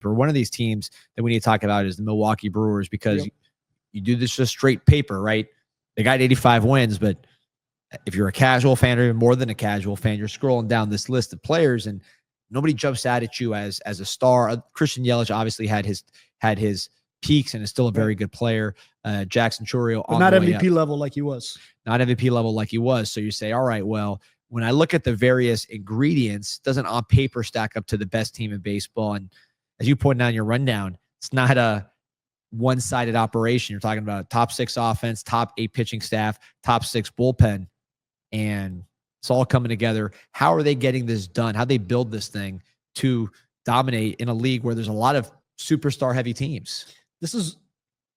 paper. One of these teams that we need to talk about is the Milwaukee Brewers, because you do this just straight paper, right? They got 85 wins, but if you're a casual fan or even more than a casual fan, you're scrolling down this list of players and nobody jumps out at you as a star. Christian Yelich obviously had his peaks and is still a very good player. Jackson Chourio, but not MVP level like he was. Not MVP level like he was. So you say, all right, well, when I look at the various ingredients, doesn't on paper stack up to the best team in baseball. And as you pointed out in your rundown, it's not a one-sided operation. You're talking about top 6 offense, top 8 pitching staff, top 6 bullpen, and it's all coming together. How are they getting this done? How they build this thing to dominate in a league where there's a lot of superstar heavy teams? This is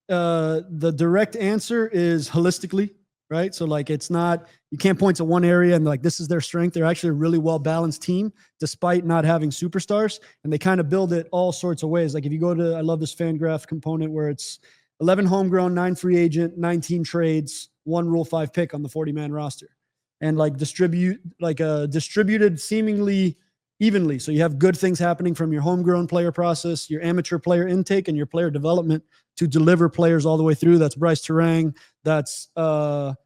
the direct answer is holistically, right? So like, it's not, you can't point to one area and like, this is their strength. They're actually a really well-balanced team despite not having superstars. And they kind of build it all sorts of ways. Like if you go to, I love this fan graph component where it's 11 homegrown, 9 free agent, 19 trades, 1 Rule 5 pick on the 40-man roster. And like distributed seemingly evenly. So you have good things happening from your homegrown player process, your amateur player intake, and your player development to deliver players all the way through. That's Brice Turang. That's all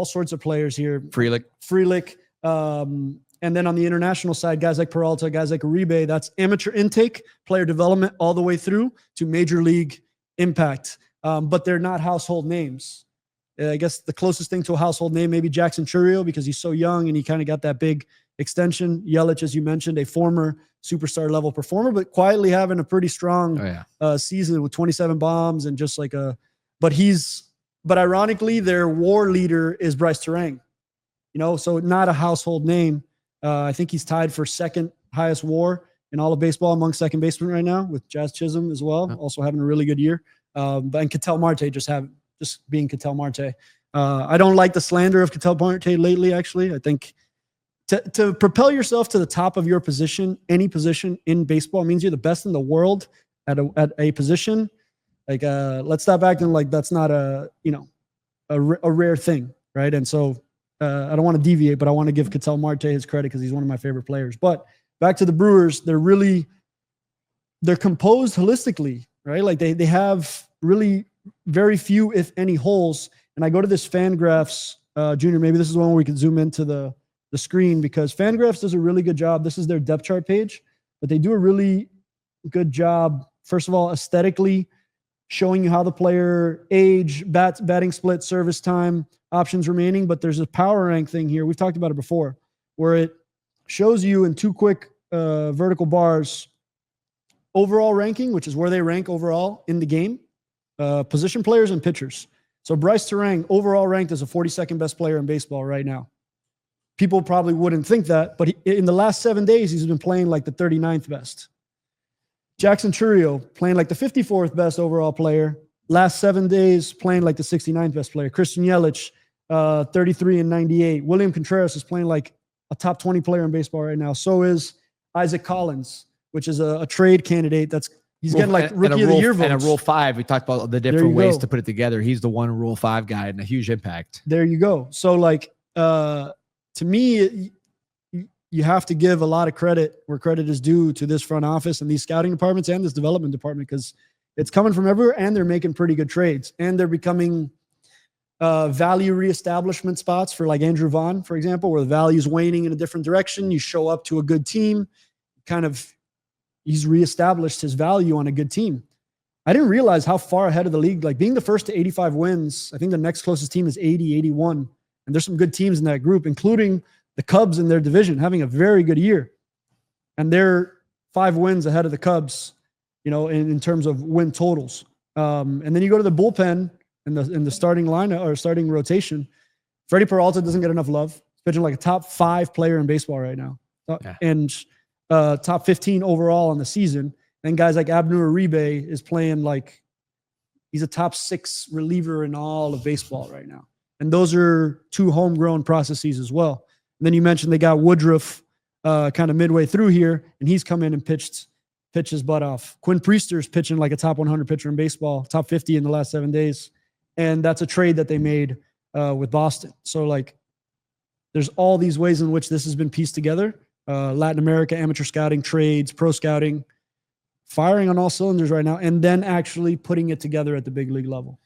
sorts of players here. Frelick. And then on the international side, guys like Peralta, guys like Uribe, that's amateur intake, player development all the way through to major league impact. But they're not household names. I guess the closest thing to a household name, maybe Jackson Chourio, because he's so young and he kind of got that big extension. Yelich, as you mentioned, a former superstar level performer, but quietly having a pretty strong season with 27 bombs and just like but ironically, their WAR leader is Brice Turang, so not a household name. I think he's tied for second highest WAR in all of baseball among second basemen right now, with Jazz Chisholm as well, also having a really good year. And Ketel Marte just being Ketel Marte. I don't like the slander of Ketel Marte lately, actually. I think to propel yourself to the top of your position, any position in baseball, means you're the best in the world at a position. Like, let's stop acting like that's not a rare thing, right? And so I don't want to deviate, but I want to give Ketel Marte his credit because he's one of my favorite players. But back to the Brewers, they're composed holistically, right? Like they have really very few, if any, holes. And I go to this Fangraphs, Junior, maybe this is one where we can zoom into the screen, because Fangraphs does a really good job. This is their depth chart page, but they do a really good job, first of all, aesthetically showing you how the player age, batting split, service time, options remaining. But there's a power rank thing here. We've talked about it before, where it shows you in 2 quick vertical bars overall ranking, which is where they rank overall in the game, position players and pitchers. So Brice Turang overall ranked as a 42nd best player in baseball right now. People probably wouldn't think that, but in the last 7 days, he's been playing like the 39th best. Jackson Chourio playing like the 54th best overall player. Last 7 days playing like the 69th best player. Christian Yelich, 33 and 98. William Contreras is playing like a top 20 player in baseball right now. So is Isaac Collins, which is a trade candidate. He's getting like rookie of the year votes. And a Rule 5, we talked about the different ways to put it together. He's the one Rule 5 guy and a huge impact. There you go. So like, to me, you have to give a lot of credit where credit is due to this front office and these scouting departments and this development department, because it's coming from everywhere and they're making pretty good trades and they're becoming value reestablishment spots for like Andrew Vaughn, for example, where the value is waning in a different direction. You show up to a good team, he's reestablished his value on a good team. I didn't realize how far ahead of the league, like being the first to 85 wins. I think the next closest team is 80, 81. And there's some good teams in that group, including the Cubs in their division, having a very good year. And they're 5 wins ahead of the Cubs, in terms of win totals. And then you go to the bullpen in the starting lineup or starting rotation. Freddy Peralta doesn't get enough love. He's pitching like a top 5 player in baseball right now. And top 15 overall on the season. And guys like Abner Uribe is playing like he's a top 6 reliever in all of baseball right now. And those are 2 homegrown processes as well. And then you mentioned they got Woodruff kind of midway through here, and he's come in and pitched his butt off. Quinn Priester is pitching like a top 100 pitcher in baseball, top 50 in the last 7 days. And that's a trade that they made with Boston. So like there's all these ways in which this has been pieced together. Latin America, amateur scouting, trades, pro scouting, firing on all cylinders right now, and then actually putting it together at the big league level.